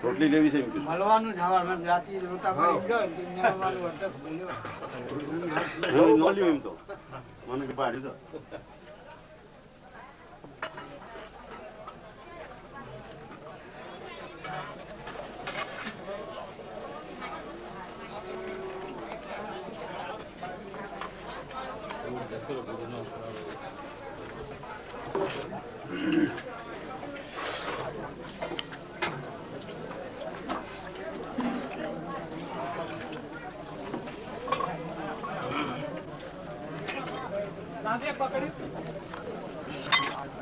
રોટલી લેવી છે મળવાનું જાતિ રોટા એમ તો મને પાડ્યું તો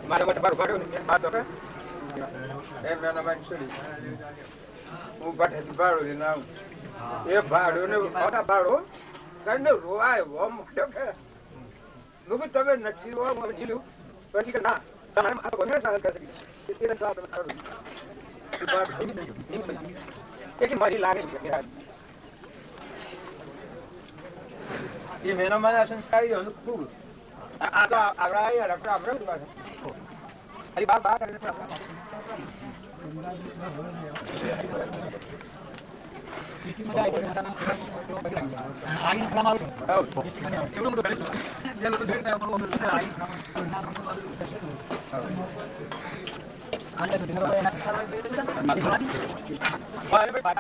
મારે બાર ભાડો ને બાદ ઓકે એમ ના બાદ છોડી હું બાઠે ભાડો ને નામ એ ભાડો ને ઓટા ભાડો કંડો રોવાય વો મોટો કે લોકો તમે નથી વો મને જીલું પછી કે ના તમારે આ કોને સાલ કરી છે તે સાલ કરો એ કે મારી લાગે છે ये मेरा माना संस्कारी है खूब आता आवड़ा है रखड़ा आवड़ा की बात है अरे बात करने पर किसी में जाएगा आगे काम आउट एवढं मोठं करायचं जे लोक भेटत आहे आपण आई आणि ते बाय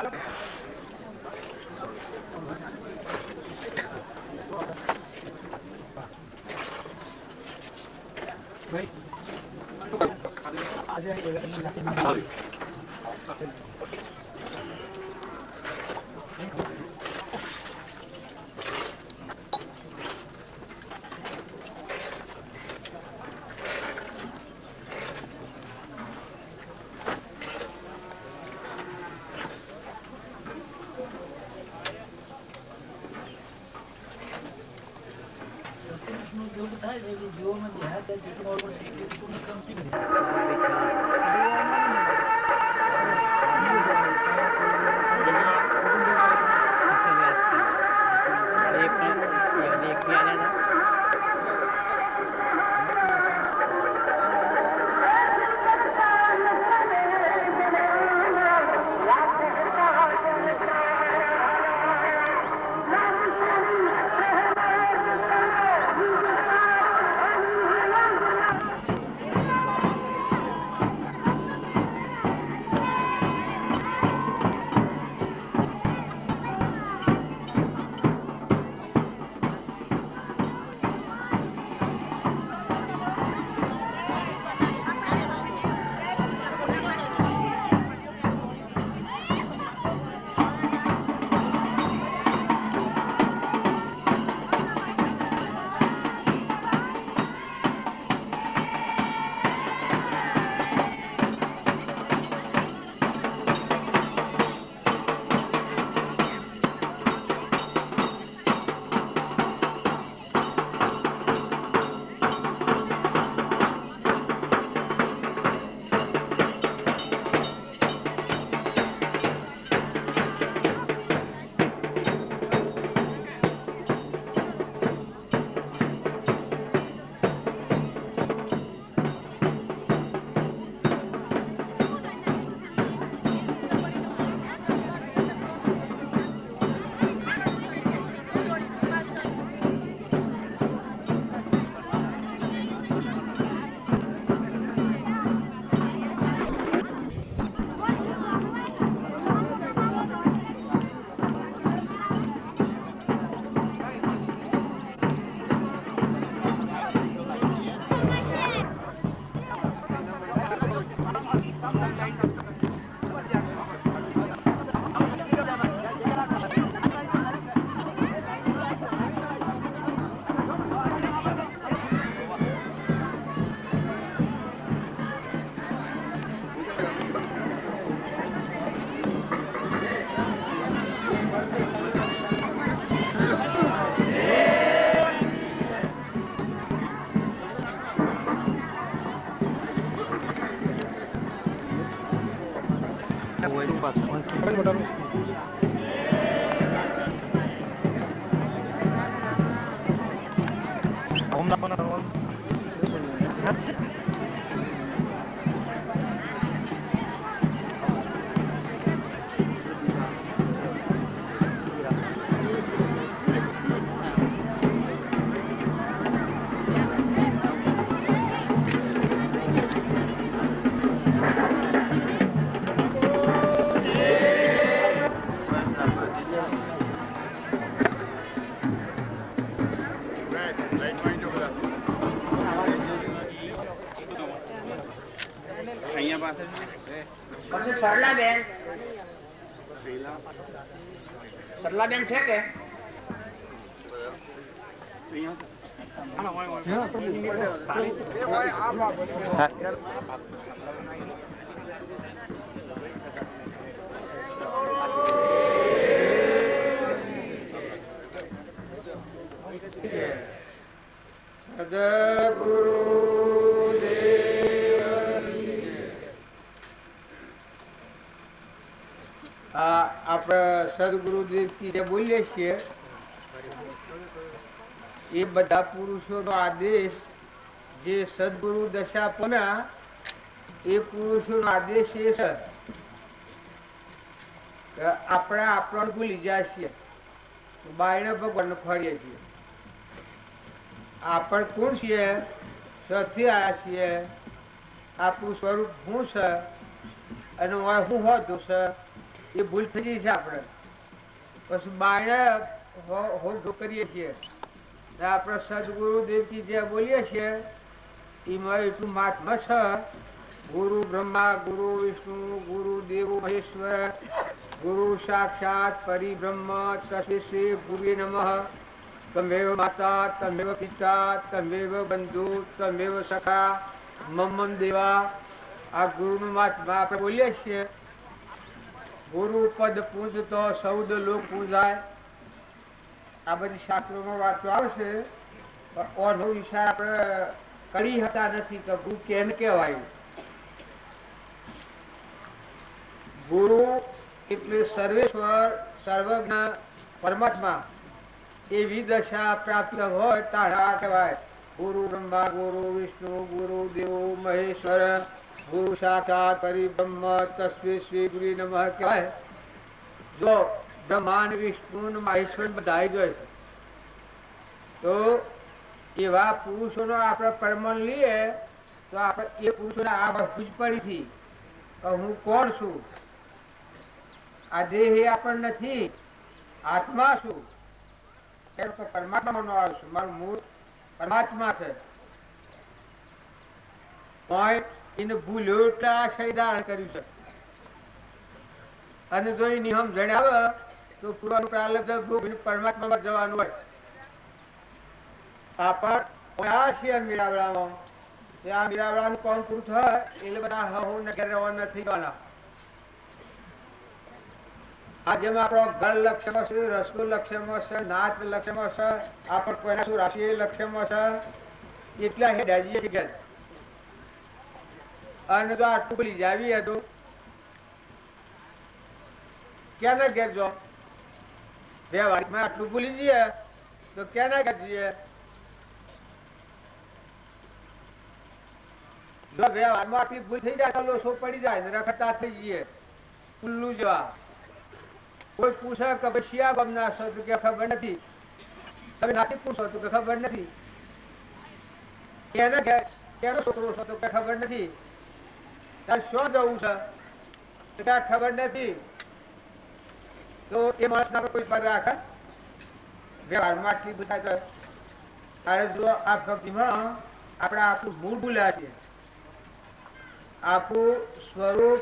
પછી સરલાબેન છે કે સદગુરુ આપણે સદગુરુદેવ કી જે બોલીએ છીએ એ બધા પુરુષોનો આદેશ જે સદગુરુ દશા પામ્યા એ પુરુષોનો આદેશ એ છે કે આપણે આપણને ભૂલી જાય છીએ, બાયણે ભગવાનને ખોડીએ છીએ. આપણે કોણ છીએ, સથી આવ્યા છીએ, આપણું સ્વરૂપ શું છે અને શું હોતું છે એ ભૂલ થઈ ગઈ છે. આપણે પછી બાયણે હો કરીએ છીએ. આપણે સદગુરુદેવથી જે બોલીએ છીએ એમાં એટલું મહાત્મા છે. ગુરુ બ્રહ્મા ગુરુ વિષ્ણુ ગુરુ દેવો મહેશ્વર ગુરુ સાક્ષાત પરિબ્રહ્મ તસ્मै શ્રી ગુરુવે નમઃ. તમેવ માતા તમેવ પિતા તમેવ બંધુ તમેવ સખા મમ્મ દેવા. આ ગુરુનું મહાત્મા આપણે બોલીએ છીએ. ગુરુ પદ પૂજતો સૌદ લોક પૂજાય. આ બધી શાસ્ત્રોમાં વાતો આવશે. ઓનો વિષય આપણે કરી હતા નથી કે ગુરુ કેને કહેવાય. ગુરુ એટલે સર્વેશ્વર સર્વજ્ઞ પરમાત્મા એવી દશા પ્રાપ્ત હોય તારા કહેવાય. ગુરુ બ્રહ્મા ગુરુ વિષ્ણુ ગુરુ દેવો મહેશ્વર ગુરુ સાક્ષાત પરિબ્રહ્મ તસ્मै શ્રી ગુરુવે નમઃ કહેવાય. જો બ્રહ્માન વિષ્ણુ મહેશ્વર બધા જોઈએ તો એવા પુરુષોનો આપણે પરમાણ લઈએ તો આપણે એ પુરુષોને આ વસ્તુ જ પડી હતી કે હું કોણ છું. આ દેહ એ આપણને નથી, આત્મા છું. પરમાત્મા નો આવ્યું છું, મારું મૂળ પરમાત્મા છે. એને ભૂલ્યો એટલે આ શરીર કર્યું છે. અને જો એ નિયમ જણાવે તો પૂર્વનું પ્રારબ્ધ પરમાત્મામાં જવાનું હોય. આપણ છીએ મીરાવડામાં આ મીરાવડાનું કોણ પૂરું થાય એટલે બધા હહુ ને ઘેર રવાના થઈ જવાના. આ જેમ આપણો ગળ લક્ષ્યમાં છે, રસગો લક્ષ્યમાં છે, નાચ લક્ષ્યમાં છે, આપણે કોઈના શું રાશિ લક્ષ્યમાં છે, એટલા હેડાજીએ છીએ. અને જો આટલું ભૂલી જાવી હતું ક્યાંના ઘેર જો બે વાડીમાં આટલું ભૂલી જઈએ તો ક્યાંના ઘેર જઈએ. જો બે વારમાં આટલી ભૂલ થઈ જાય તો લોસો પડી જાય ને રખડતા થઈ જઈએ ઉલ્લુ જેવા. કોઈ પૂછે કે ભાઈ શિયા ગમના છો તો કે ખબર નથી, તમે નાથી પૂછો તો કે ખબર નથી, કેને કેનો છોકરો છો તો કે ખબર નથી, તારે શું જવું છે તો કે ખબર નથી. તો એ માણસના પર કોઈ પર રાખે વ્યવહારમાં આટલી બધા તો તારે જો આ ભક્તિમાં આપણે આપણું મૂળ ભૂલ્યા છીએ. આખું સ્વરૂપ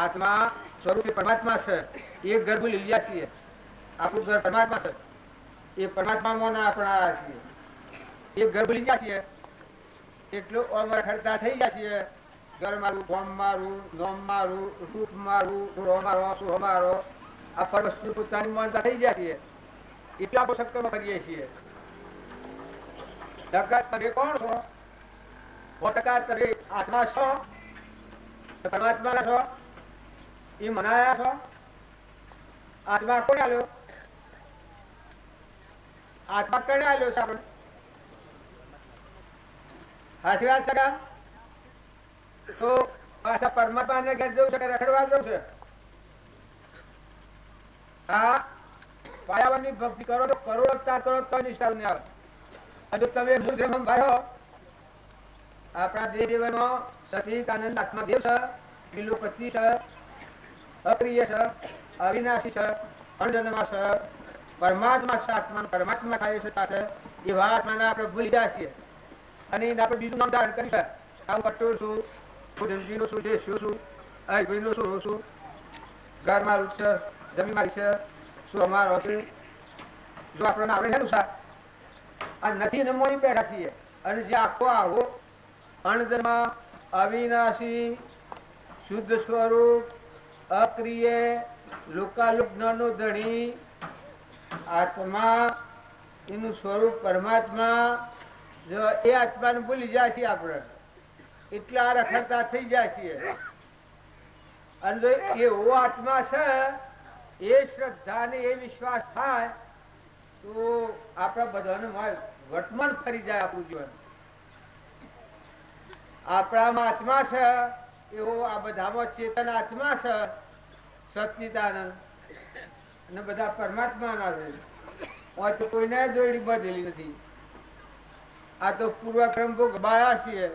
આત્મા સ્વરૂપ પરમાત્મા છે એ ઘર ભૂલી ગયા છીએ. આપણું ઘર પરમાત્મા છે એ પરમાત્મામાં આપણે આવ્યા છીએ. એ ઘર ભૂલી ગયા છીએ એટલું અમારા ખર્ચા થઈ ગયા છીએ. ઘર મારું, ગોમ મારું, નોમ મારું, રૂપ મારું, રો મારો, સુરો મારો, આ પરવસ્તુ પોતાની માનતા થઈ ગયા છીએ. એટલા આપણે સત્કર્મ કરીએ છીએ. ટકા તમે કોણ છો? 100% તમે આત્મા છો, પરમાત્મા છો, એ મનાયા છો. આત્મા કોને આલ્યો? આત્મા કોને આલ્યો છે આપણે? સાચી વાત છે. તો પાછા પરમાત્માને ઘેર જવું છે કે રખડવા જવું છે? હા, પાયાવરની ભક્તિ કરો તો કરોડ અવતાર કરો તો નિષ્ઠા નહીં આવે. હજુ તમે મૂળ ધર્મ ભાયો આપણા દેવનો સતીતાનંદ આત્મા દેવ છે, વિલુપતિ છે, અપ્રિય છે, અવિનાશી છે, અણજન્મા છે, પરમાત્મા છે. આત્મા પરમાત્મા થાય છે એવા આત્માને આપણે ભૂલી ગયા છીએ અને એને આપણે બીજું નામ ધારણ કર્યું છે. હું કઠોર છું, જિંદગીનું શું છે, શું શું ભાઈનું શું શું ઘર મારું છે, જમીન મારી છે, શું અમારો છે. જો આપણને આપણે હેલું સા આ નથી ને મોઈ બેઠા છીએ અને જે આખો આવો અણજન્મા અવિનાશી શુદ્ધ સ્વરૂપ અક્રિય લોકાલુપ જ્ઞાનો ધણી આત્મા એનું સ્વરૂપ પરમાત્મા જો એ આત્માને ભૂલી જાય છે આપણે એટલા રખડતા થઈ જાય છીએ. અને જો એવો આત્મા છે એ શ્રદ્ધા ને એ વિશ્વાસ થાય તો આપણા બધાને વર્તમાન ફરી જાય. આપણું જીવન આપણામાં આત્મા છે એવો આ બધામાં ચેતન આત્મા છે સચ્ચિદાનંદ અને બધા પરમાત્માના છે. તો કોઈને દોડી બધેલી નથી. આ તો પૂર્વક્રમ ભોગ બાયા છીએ.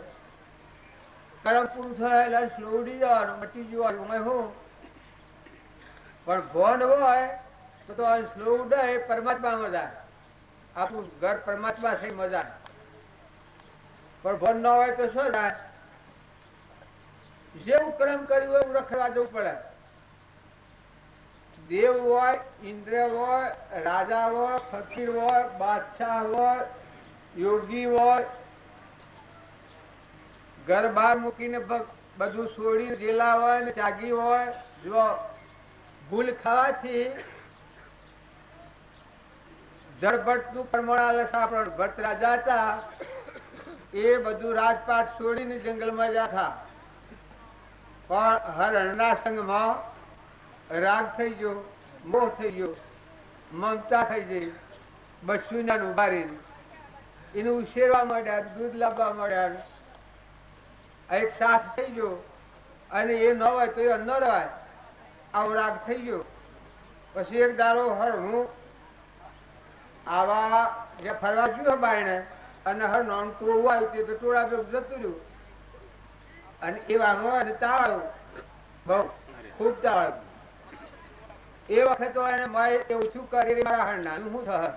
કર્મ પૂરું થાય એટલે સ્લોડી જવાનું મટી જવાનું હું પણ ભોન હોય તો સ્લો ઉડે પરમાત્મામાં જાય. આપણું ઘર પરમાત્મા છે મજા. પણ ભોન ન હોય તો શું જાય? જેવું કર્મ કર્યું હોય એવું રખડવા જવું પડે. દેવ હોય, ઇન્દ્ર હોય, રાજા હોય, ફકીર હોય, બાદશાહ હોય, યોગી હોય, ઘર બહાર મૂકીને બધું છોડીને જેલા હોય ને ત્યાગી હોય. જો ભૂલ ખાવાથી જળભટ્ટ નું પરમાણા સાંભળ ભટ્ટ રાજા હતા એ બધું રાજપાટ છોડીને જંગલમાં જતા પણ હરણના સંગમાં રાગ થઈ ગયો, મોહ થઈ ગયો, મમતા થઈ ગઈ. બચ્ચું ના ઉભારીને એનું ઉછેરવા માંડ્યા, દૂધ લાવવા માંડ્યા. એક સાથ થઈ ગયો અને એ ન હોય તો એ ન રહેવાય. આવો રાગ થઈ ગયો. પછી એક દારો હરણું આવા જે ફરવા ગયું બાયણે અને હર નોન ટોળું આવ્યું તો ટોળા જતું રહ્યું અને એવામાં તાવ આવ્યું, બહુ ખૂબ તાવ આવ્યું. એ વખત એને એવું શું કરી મારા હરણા શું થશે?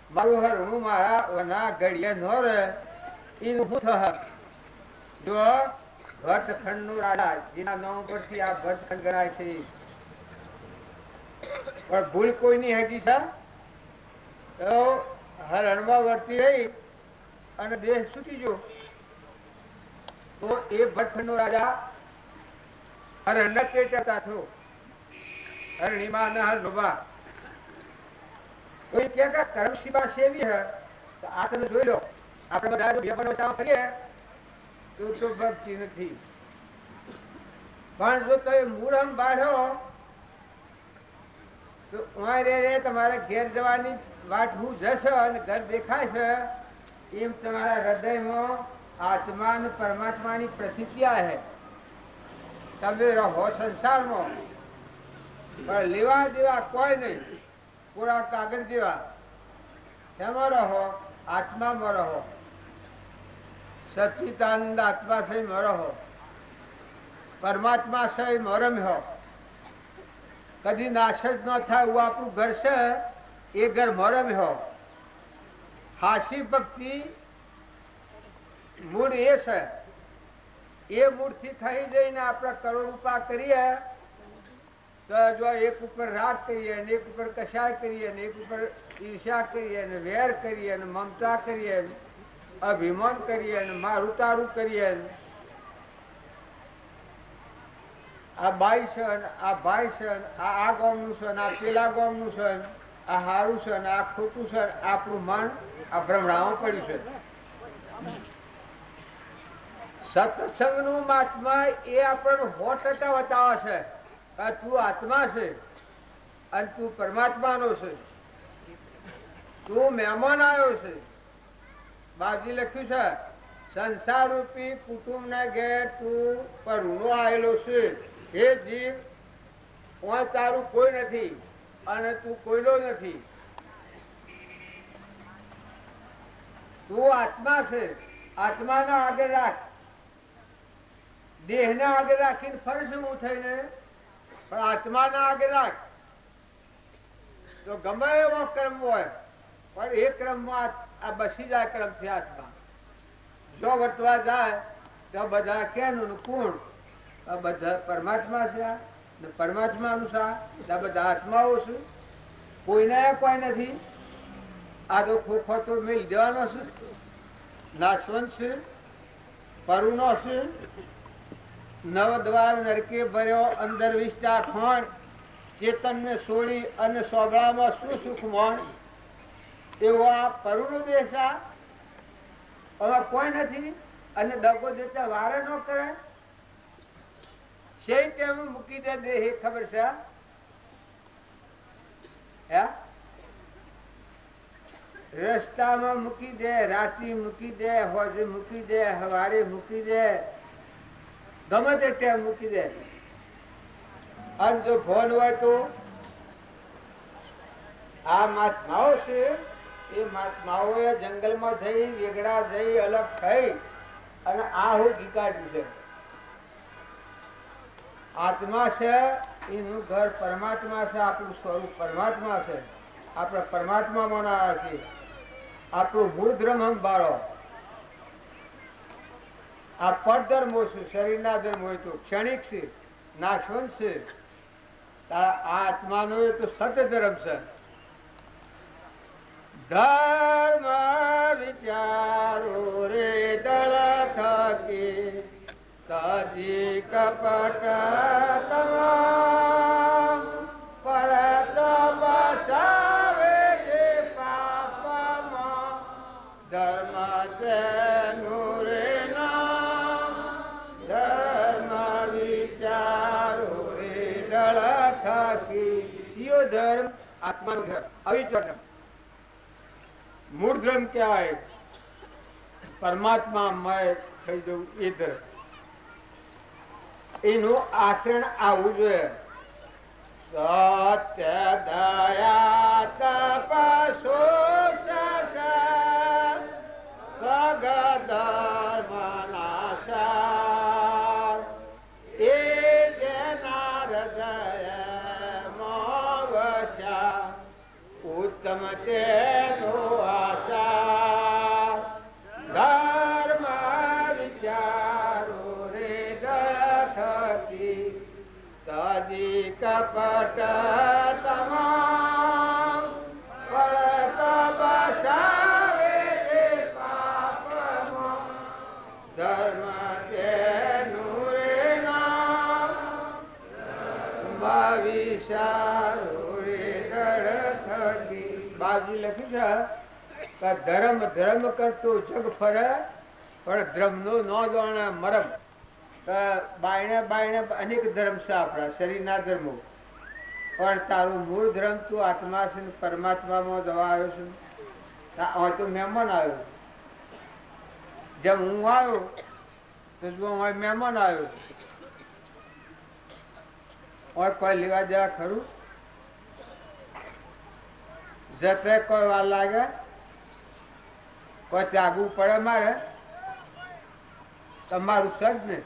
મારું હરણું મારા ઘડીએ ન રહે એનું શું થશે? જો ભટ્ટખંડ નું રાજા જેના નામ પરથી આ ભટ્ટખંડ ગણાય છે પણ ભૂલ કોઈની હેઠી છે તો હરણમાં વર્તી રહી અને દેહ છૂટી ગયો. તો એ ભટ્ટખંડ નો રાજા હરણ પેટતા થયો. હરણીમાં અને હરણુમાં કોઈ કે કર્મ શિવા સેવી હે તો આ તમે જોઈ લો. આપણે બધા કરીએ તો ભક્તિ નથી. પણ જો તમે મૂળમ બાળ્યો તો તમારે ઘેર જવાની વાટ હું જશે અને ઘર દેખાય છે એમ તમારા હૃદયમાં આત્મા અને પરમાત્માની પ્રતિક્રિયા છે. તમે રહો સંસારમાં પણ લેવા દેવા કોઈ નહીં. પૂરા કાગળ જેવા એમાં રહો, આત્મામાં રહો. સચ્ચિદાનંદ આત્મા છે મરહો, પરમાત્મા છે મરમ હો. કદી નાશ જ ન થાય એવું આપણું ઘર છે એ ઘર મરમ હો. હાસી ભક્તિ મૂળ એ છે. એ મૂળથી થઈ જઈને આપણે કરોડ રૂપિયા કરીએ તો જો એક ઉપર રાગ કરીએ ને એક ઉપર કશાય કરીએ ને એક ઉપર ઈર્ષ્યા કરીએ ને વેર કરીએ ને મમતા કરીએ, અભિમાન કરીએ ને મારું તારું કરીએ. આ બાઈ છે, આ ભાઈ છે, આ ગામનું છે, આ પેલા ગામનું છે, આ સારું છે, આ ખોટું છે. આપણું મન આ ભ્રમણામાં પડ્યું છે. સત્સંગનું મહાત્મા એ આપણને 100% બતાવે છે કે તું આત્મા છે અને તું પરમાત્માનો છે. તું મહેમાન આવ્યો છે. બાજી લખ્યું છે સંસાર રૂપી કુટુંબ ના ઘેર તું પરણો આવેલો છે. હે જીવ, તારું કોઈ નથી અને તું કોઈનો નથી. તું આત્મા છે. આત્માને આગળ રાખ. દેહને આગળ રાખીને ફરશે હું થઈને પણ આત્માને આગળ રાખ તો ગમે એવો કર્મ હોય પણ એ ક્રમમાં આ બસી જાય. ક્રમ છે આત્મા જો વર્તવા જાય તો બધા કેનું ને કોણ? આ બધા પરમાત્મા છે, ને પરમાત્માનું છે, આ બધા આત્માઓ છે. કોઈને કોઈ નથી. આ તો ખોખો તો મેલ દેવાનો છે, નાશવંત છે, પરુનો છે. નવ દ્વાર નરકે ભર્યો, અંદર વિષ્ટા ખોણ, ચેતનને છોડી અને સોબળામાં શું સુખ મોણ. એવો આ પરુનો દેશ. હવે કોઈ નથી અને દગો દેતા વારે ન કરે. સે ટાઈમ મૂકી દે દેહ, ખબર છે? હે રસ્તામાં મૂકી દે, રાતી મૂકી દે, હોજે મૂકી દે, હવારે મૂકી દે, ગમે તે ટાઈમ મૂકી દે. અને જો ફોન હોય તો આ મહાત્માઓ છે, એ મહાત્માઓએ જંગલમાં જઈ, વેગડા જઈ, અલગ થઈ અને આ હું ગીકાઢ્યું છે. આત્મા છે, એનું ઘર પરમાત્મા છે, આપણું સ્વરૂપ પરમાત્મા છે. આપણે પરમાત્મામાં આવ્યા છીએ. આપણું મૂળ ધર્મ સંભાળો. આ પરધર્મો છે, શરીરના ધર્મ હોય તો ક્ષણિક છે, નાશવંત છે. આ આત્માનો એ તો સત્ય ધર્મ છે. ધર્મ વિચારો રે દળ થકી, તજી કપટ તમામ પરત બસાવે છે પાપમાં. ધર્મ તેનું રે નામ, ધર્મ વિચારો રે દળ થકી. સિયો ધર્મ આત્માનો ધર્મ, અવિચળ મૂળ ધર્મ કહેવાય. પરમાત્મા મય થઈ જવું એ ધર્મ. એનું આચરણ આવવું જોઈએ. સત્ય દયા તપસો ધર્મનાશાર. એ જેના હૃદયમાં વસ્યા, ઉત્તમ તેનો આશા. ધર્મ વિચારો રે દખતી, તજી કપટ તમામ પડત બસાવે રે પાપમાં. ધર્મ તેનું રે નામ, વિચારો રે દળથકી. બાજી લખ્યું છે કે ધર્મ ધર્મ કરતું જગ ફરે, પણ ધર્મ નો ન જાણે મરમ. બાયણે બાયણે અનેક ધર્મ છે આપણા શરીરના ધર્મો, પણ તારું મૂળ ધર્મ તું આત્મા છે, પરમાત્મામાં જવા આવ્યો છું. હોય તો મહેમાન આવ્યો. જેમ હું આવ્યો તો જો હોય મહેમાન આવ્યો. હોય કોઈ લેવા દેવા ખરું? જતે કોઈ વાર લાગે? કોઈ ત્યાગવું પડે મારે? તમારું સજ ને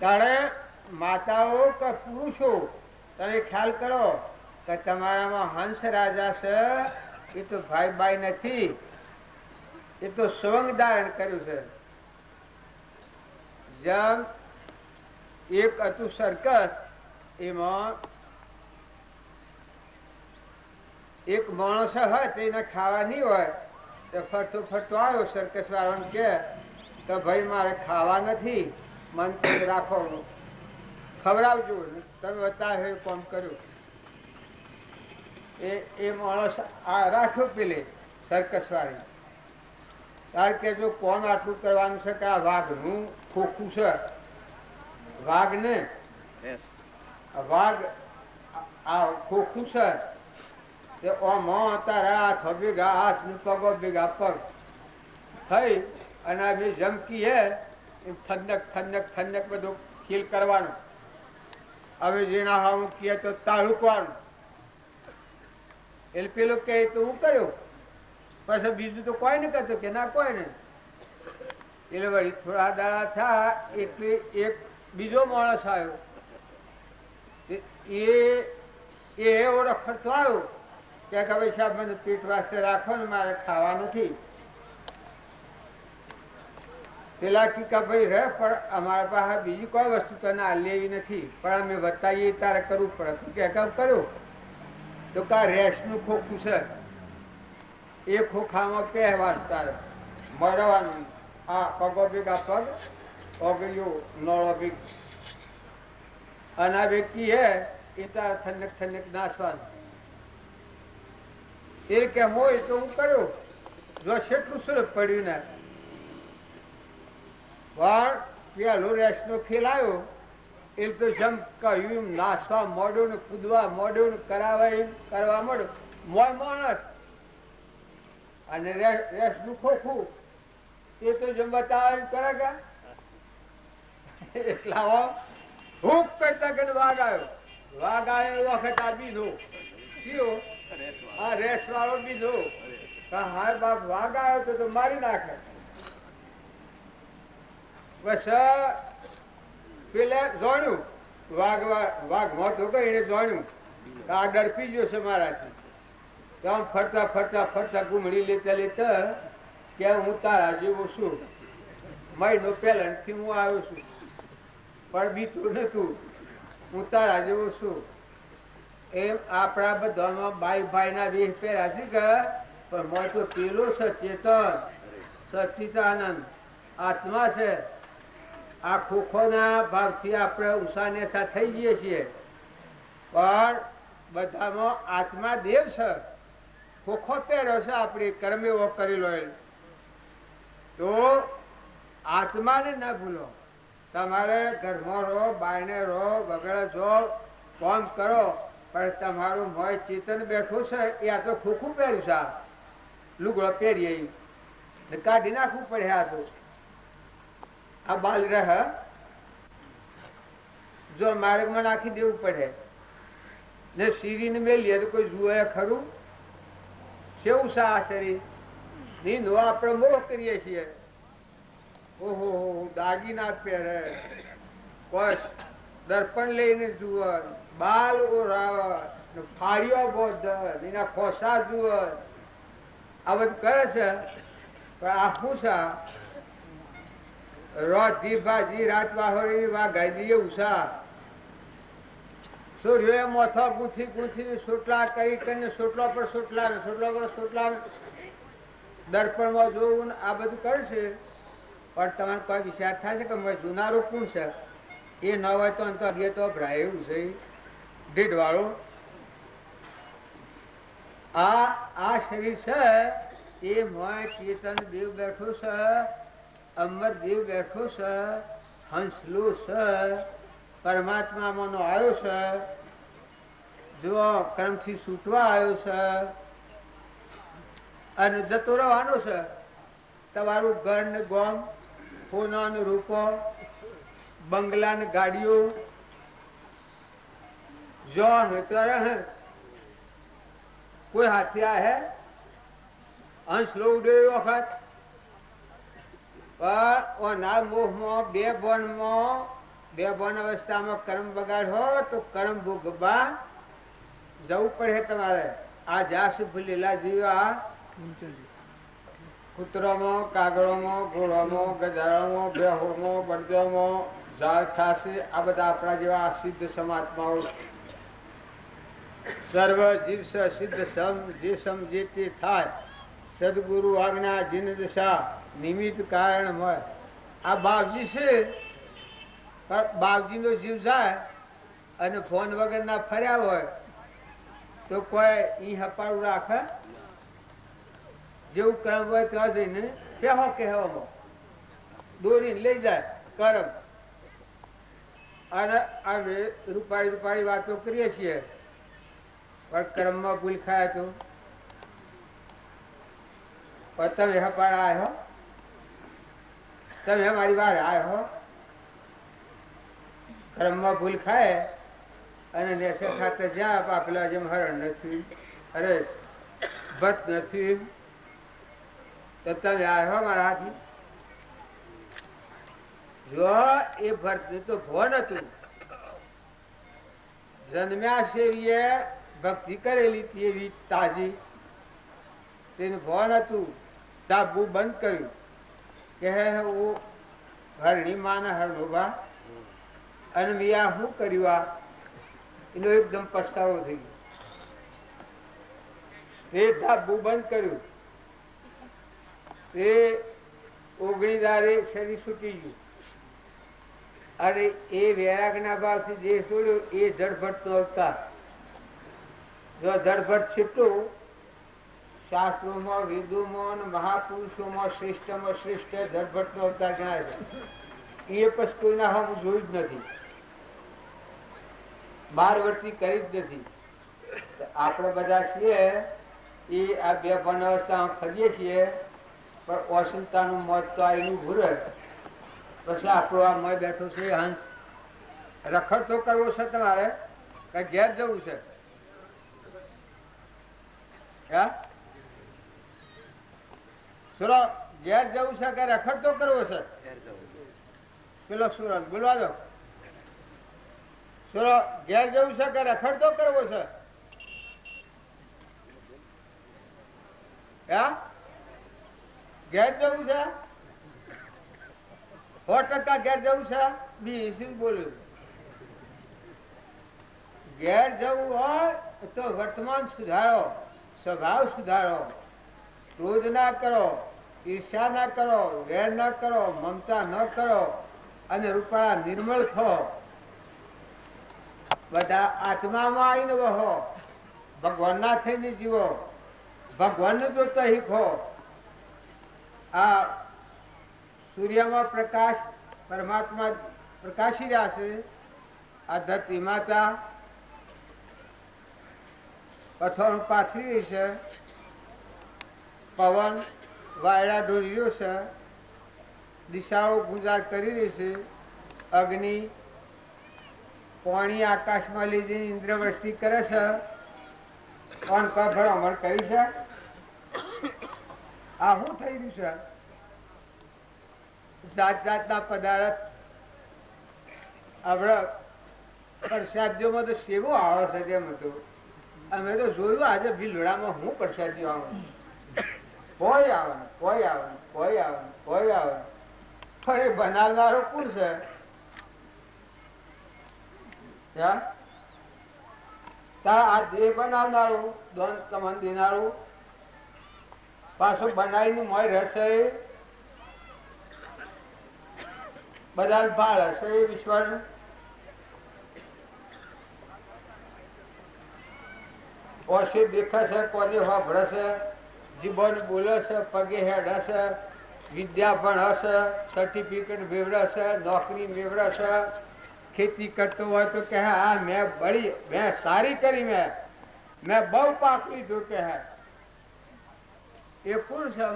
તારે માતાઓ કે પુરુષો, તમે ખ્યાલ કરો કે તમારામાં હંસ રાજા છે, એ તો ભાઈ ભાઈ નથી, એ તો સ્વંગ ધારણ કર્યું છે. જેમ એક હતું સર્કસ, એમાં એક માણસ હોય તો એને ખાવા નહીં હોય તો ફરતો ફરતો આવ્યો. સર્કસ વાળાને કે ભાઈ મારે ખાવા નથી, મન તમે રાખો, ખવડાવજો, તમે બતાવે કોમ કર્યું. એ માણસ આ રાખ્યો પેલે સર્કસ વાળી. કારણ કે જો કોણ આટલું કરવાનું છે કે આ વાઘનું ખોખું છે, વાઘ ને વાઘ આ ખોખું છે, તારા હાથ ભેગા હાથ ને પગો ભેગા પગ થઈ અને આ બે જમકી હે ઠંડક ઠંડક ઠંડક બધું ખીલ કરવાનું. હવે જેના હું કહે તો તાલુકવાનું. એટલે પેલું કહે તો હું કર્યું, પછી બીજું તો કોઈ નહીં કરતું કે ના કોઈ નહીં. એટલે વળી થોડા દાડા થયા એટલે એક બીજો માણસ આવ્યો. એ એવો રખડતો આવ્યો કે ભાઈ સાહેબ મને પેટ વાસ્તે રાખો ને મારે ખાવા નથી. પેલા કીકા ભાઈ રહે પણ અમારા પાસે બીજી કોઈ વસ્તુ તને આ લેવી નથી, પણ અમે બતાવીએ તારે કરવું પડે. તું કે કામ કર્યું તો કા રેસનું ખોખું છે, એ ખોખામાં પહેરવાનું, તારે મરવાનું. આ પગો ભેગા પગ, ઓગળીઓ નળો ભેગ, અના વ્યક્તિ હે એ તારે ઠંડક ઠંડક નાસવાનું. એ કે હોય તો હું કર્યું, જો કેટલું સુરત પડ્યું ને પણ પેલો રેસનો ખેલ આવ્યો એ તો જમ કહ્યું નાસવા મોડ્યો ને કૂદવા મોડ્યો ને કરવા મોડ્યો મોય માણસ. અને રેસનું ખોખું એ તો જેમ બતાવે કરે કે એટલા હુક કરતા કે વાઘ આવ્યો એ વખત આ બીજો શિયો આ રેસ વાળો બીજો હા બાપ વાઘ આવ્યો તો મારી નાખે. બસ પેલા જોણ્યું વાઘ મોત ગયો એને જોણ્યું આ ડરપી ગયો છે મારાથી. તો આમ ફરતા ફરતા ફરતા ઘૂમડી લેતા લેતા કે હું તારા જેવો છું, મહિનો પહેલાથી હું આવ્યો છું પણ બીતું નતું, હું તારા જેવો છું. એમ આપણા બધામાં બાઈ ભાઈના વેહ પહેર્યા છે કે પણ મોય તો પેલો છે ચેતન સચ્ચિદાનંદ આત્મા છે. આ ખોખોના ભાવથી આપણે ઉષાનેસા થઈ જઈએ છીએ પણ બધામાં આત્મા દેવ છે. ખોખો પહેર્યો છે આપણે કર્મ એવો કરેલો તો આત્માને ના ભૂલો. તમારે ઘરમાં રહો, બાયણે રહો, વગેરે જો કામ કરો પણ તમારું મોય ચેતન બેઠું છે એ આ તો ખોખું પહેર્યું છે, લુગડો પહેરીએ કાઢી નાખવું પડે. આ તો આ બાલ રહે જો માર્ગમાં નાખી દેવું પડે ને સીરીને મેલીએ તો કોઈ જુએ ખરું કેવું છે આ શરીર ની નો આપણે મોહ કરીએ છીએ. ઓહો દાગીના પહેરે, બસ દર્પણ લઈને જુએ, બાલ ઓરાવે, ફાળીઓ બોધ એના ખોસા જુએ, આ બધું કરે છે. પણ આ શું છે રોજી ભાજી રાત વાહોરી વાગાઈ દઈએ ઉષા. સૂર્યોએ મોથો ગૂંથી ગૂંથી સોટલા કરી કરીને સોટલા પર સોટલા દર્પણમાં જોવું આ બધું કરશે. પણ તમારે કોઈ વિચાર થાય છે કે જુનારું કોણ છે એ ન હોય તો અંતર તો ભરાય એવું છે ઢીઢ વાળું. આ શરીર છે એ મોય ચેતન દેવ બેઠો છે, અમર દેવ બેઠો છે, હંસલો છે, પરમાત્મામાંનો આવ્યો છે, જો કર્મથી છૂટવા આવ્યો છે અને જતો રહેવાનો છે. તમારું ઘર ને ગોમ, સોના ને રૂપો, બંગલા ને ગાડીઓ જો રહે કોઈ હાથી આ હે અંશ લો ઉડે વખત ના મોહમાં બે બોન અવસ્થામાં કર્મ બગાડો તો કર્મ ભોગવા જવું પડે તમારે. આ જાસ ભૂલેલા જીવા કૂતરામાં, કાગળોમાં, ઘોડામાં, ગધાડામાં, બેહોમાં, બળદોમાં ઝાડ ખાશે. આ બધા આપણા જેવા સિદ્ધ સમાત્માઓ સર્વ જીવ સિદ્ધ સમ જે સમજે તે થાય. સદગુરુ આજ્ઞા જીન દશા નિમિત્ત કારણ હોય. આ બાપજી છે બાપજીનો જીવ જાય અને ફોન વગર ના ફર્યા હોય તો કોઈ ઈ હપાડું રાખે. જેવું કર્મ હોય ત્યાં જઈને પહેવો કહેવામાં દોરીને લઈ જાય કર્મ. અને અમે રૂપાળી વાતો કરીએ છીએ પણ કર્મમાં ભૂલ ખાય તો તમે હપાડા આવ્યો, તમે અમારી વાર આવ્યો, કર્મમાં ભૂલ ખાય અને નેસે ખાતે જ્યાં આપેલા જેમ હરણ નથી, અરે ભટ્ટ નથી તો તમે આવ્યો મારા હાથી. જો એ ભટ્ટ તો ભોન હતું, જન્મ્યા શેરીએ ભક્તિ કરેલી એવી તાજી, તેને ભોન હતું. ધાબુ બંધ કર્યું કે હરણીમાં ને હરણોબા અને મેં આ શું કર્યું? આ એનો એકદમ પસ્તાવો થઈ ગયો. એ ધાબુ બંધ કર્યું, એ ઓગણીદારે શરીર છૂટી ગયું. અને એ વૈરાગના ભાવથી જે છોડ્યો એ જડભટ્ટનો અવતાર. જો જડભટ્ટ છેટું શાસ્ત્રોમાં, વેદોમાં, મહાપુરુષોમાં શ્રેષ્ઠમાં શ્રેષ્ઠ જડભટ્ટનો અવતાર ગણાય છે. એ પછી કોઈના હું જોયું જ નથી, 12 વર્ષથી કરી જ નથી. આપણે બધા છીએ એ આ બે ભણ અવસ્થા ફરીએ છીએ, પણ અસંતાનું મોત તો આનું ભૂરે. પછી આપણો આ મય બેઠો છે. હંસ રખડ તો કરવો છે તમારે કે ઘેર જવું છે? સુરો ઘેર જવું છે કે રખડ તો કરવો છે? પેલો સુરત બોલવા દો. સુરો ઘેર જવું છે કે રખડ તો કરવો છે? ઘેર જવું છે? 100% ઘેર જવું છે? બી બોલ્યું. ઘેર જવું હોય તો વર્તમાન સુધારો, સ્વભાવ સુધારો, ક્રોધ ના કરો, ઈર્ષા ના કરો, વેર ના કરો, મમતા ન કરો અને રૂપાળા નિર્મળ થો. બધા આત્મામાં આવીને વહો, ભગવાનના થઈને જીવો, ભગવાનને જોતા શીખો. આ સૂર્યમાં પ્રકાશ પરમાત્મા પ્રકાશી રહ્યા છે. આ ધરતી માતા પથ્થર પાથરી રહી છે, પવન વાયડા ઢોળી રહ્યો છે, દિશાઓ ગુંજાર કરી રહી છે, અગ્નિ પાણી આકાશમાં લઈ જઈને ઇન્દ્રવૃષ્ટિ કરે છે. કોણ ભલામણ કરી છે? આ શું થઈ રહ્યું છે? જાત જાતના પદાર્થ આપણે પ્રસાદીઓમાં તો સેવો આવે છે. તેમ હતું અમે તો જોયું આજે ભીલોડામાં હું પ્રસાદીઓ આવે, કોઈ આવે, કોઈ આવે, કોઈ આવે, કોઈ આવે. પણ એ બનાવનારો કોણ છે? આ દેહ બનાવનારું, દોન તમન દેનારું, પાછું બનાવીને મોય રહેશે, બધા ભાળ હશે એ વિશ્વાસ. ઓછી દેખાશે, કોને વાભળશે, જીભોને બોલે છે, પગે હેડે છે, વિદ્યા ભણશે, સર્ટિફિકેટ મેળવશે, નોકરી મેળવશે. ખેતી કરતો હોય તો કહે આ મેં સારી કરી, મેં બહુ પાક લીધું કહે. એ કોણ છે?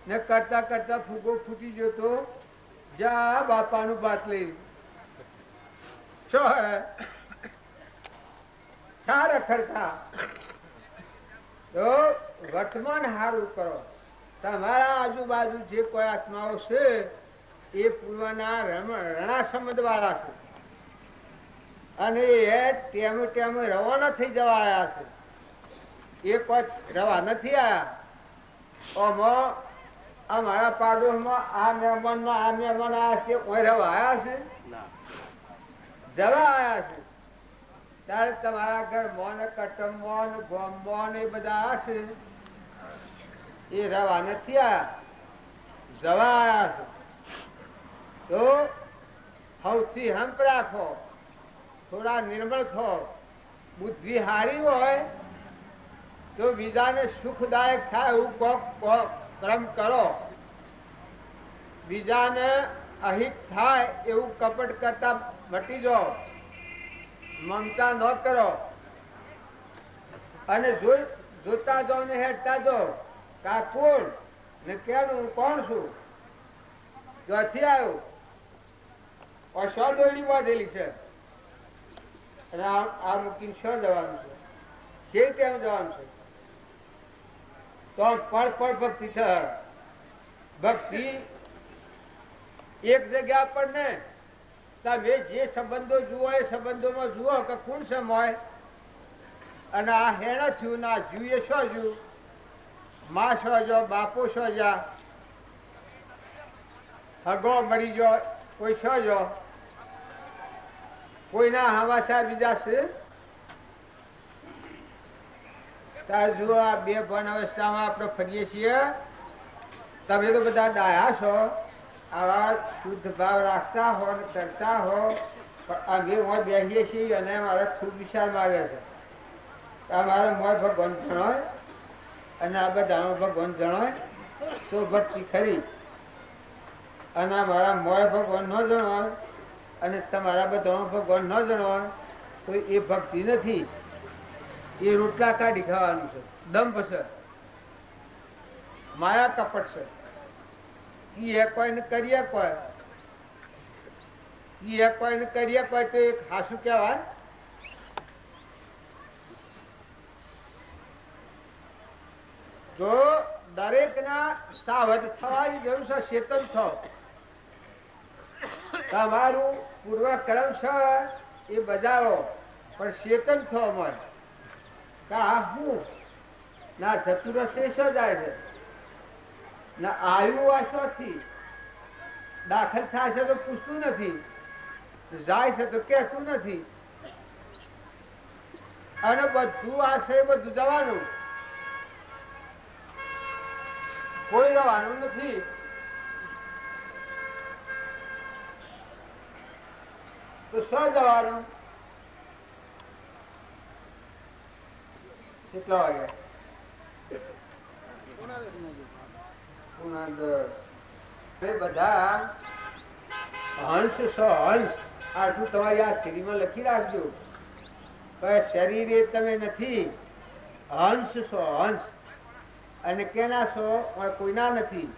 ને કરતા કરતા ફૂગો ફૂટી ગયો તો જા બાપાનું બાત લઈ ખરતા. તો વર્તમાન હારું કરો. તમારા આજુબાજુ જે કોઈ આત્માઓ છે એ પૂર્વના રણા સંબંધ વાળા છે અને એ ટેમે ટેમે રવાના થઈ જવા આવ્યા છે. એ કોઈ રવા નથી આવ્યા. અમારા પાડોશમાં આ મહેમાન આવ્યા છે, કોઈ રવા આવ્યા છે? જવા આવ્યા છે. ત્યારે તમારા ઘરમાં કટમમાં ગોમમાં એ બધા હશે, એ રવા નથી આવ્યા, જવા આવ્યા છે. તો સૌથી હંપ રાખો, થોડા નિર્મળ થો. બુદ્ધિ હારી હોય તો બીજાને સુખદાયક થાય એવું કોક કર્મ કરો. બીજાને અહિત થાય એવું કપટ કરતા મટી જાઓ. મમતા ન કરો અને જોતા જાઓ ને હેઠતા જાઓ. કા કોણ ને કેનું કોણ છું? ક્યાંથી આવ્યું? શો દોડી બાંધેલી છે અને આ મૂકીને શું જવાનું છે? છે કેમ જવાનું છે? તો પળ પળ ભક્તિ થાય. ભક્તિ એક જગ્યા પર ને તમે જે સંબંધો જુઓ એ સંબંધોમાં જુઓ કે કોણ સમય અને આ હેણા થયું ના જુએ શું જુ માં શું જો બાપો શું જા હગો મરી ગયો, કોઈ સજો, કોઈના હવાસાર બીજા છે. તાર જુઓ આ બે ભણ અવસ્થામાં આપણે ફરીએ છીએ. તમે તો બધા ડાયા છો, આવા શુદ્ધ ભાવ રાખતા હો ને કરતા હો, પણ અમે હું બેસીએ છીએ અને મારે ખૂબ વિચાર માગે છે. આ મારે મોય ભગવાન જણાય અને આ બધાનો ભગવાન જણાય તો ભક્તિ ખરી, અને મારા મોય ભગવાન ન જણાય અને તમારા બધાનો ભગવાન ન જણાય તો એ ભક્તિ નથી, એ રોટલા કાઢી ખાવાનું છે, દંભ છે, માયા કપટ છે. એ કોઈ ને કરીએ કોઈ, એ કોઈ ને કરીએ કોઈ તો એક હાસું કહેવાય. જો દરેક ના સાવધ થવાની જરૂર છે, ચેતન થો. તમારું પૂર્વક્રમ છે એ બજાવો, પણ ચેતન થો મન કા હું ના ચતુર શેષ જાય છે ના આવ્યું આશોથી દાખલ થાય છે તો પૂછતું નથી, જાય છે તો કહેતું નથી, અને બધું આ છે બધું જવાનું, કોઈ જવાનું નથી. તો શું જવાનું? કેટલા વાગ્યા? બધા હંસ સો હંસ આટલું તમારી આ થેરીમાં લખી રાખજો. શરીર એ તમે નથી, હંસ સો હંસ. અને કેના છો? કોઈના નથી,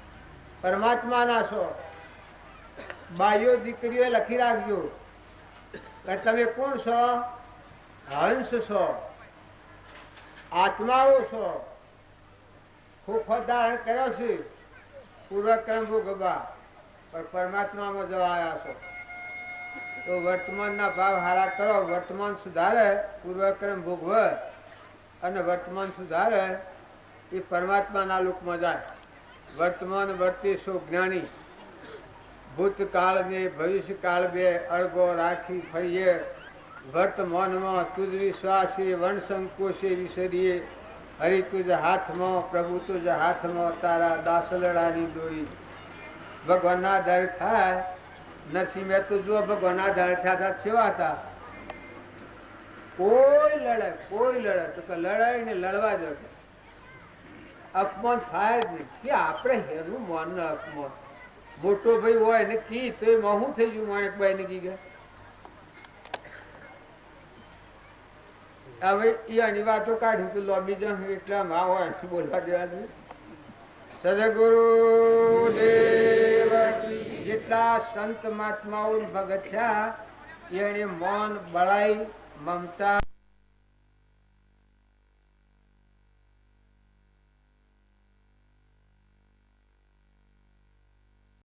પરમાત્માના છો. બાઈઓ દીકરીઓ લખી રાખજો કે તમે કોણ છો? હંસ છો, આત્માઓ છો. ખોખો ધારણ કર્યો છે પૂર્વક્રમ ભોગવવા, પણ પરમાત્મામાં જવા આવ્યા છો. તો વર્તમાનના ભાવ હારા કરો, વર્તમાન સુધારે, પૂર્વક્રમ ભોગવ અને વર્તમાન સુધારે એ પરમાત્માના લોકમાં જાય. વર્તમાન વર્તે સો જ્ઞાની, ભૂતકાળ ને ભવિષ્યકાળ બે અળગો રાખી ફરીએ. વર્તમાનમાં તુજ વિશ્વાસે વણસંકોશે વિસરીએ. હરિ તુજ હાથમાં, પ્રભુ તુજ હાથમાં, તારા દાસલડાની દોરી. ભગવાનના દર થાય. નરસિંહ મહેતો જુઓ ભગવાનના દર થયા કેવા હતા? કોઈ લડે, કોઈ લડે તો કે લડાઈ ને લડવા જ અપમાન થાય જ નહીં. કે આપણે હેરું માન ન અપમાન. મોટો ભાઈ હોય ને કી તો એમાં શું થઈ ગયું? માણેકભાઈ ને કી ગયા હવે એની વાતો કાઢ્યું તો લોબી જ એટલા માં હોય બોલવા દેવા છે. સદગુરુ દેવ જેટલા સંત મહાત્માઓ ભગત થયા એને મૌન, બળાઈ, મમતા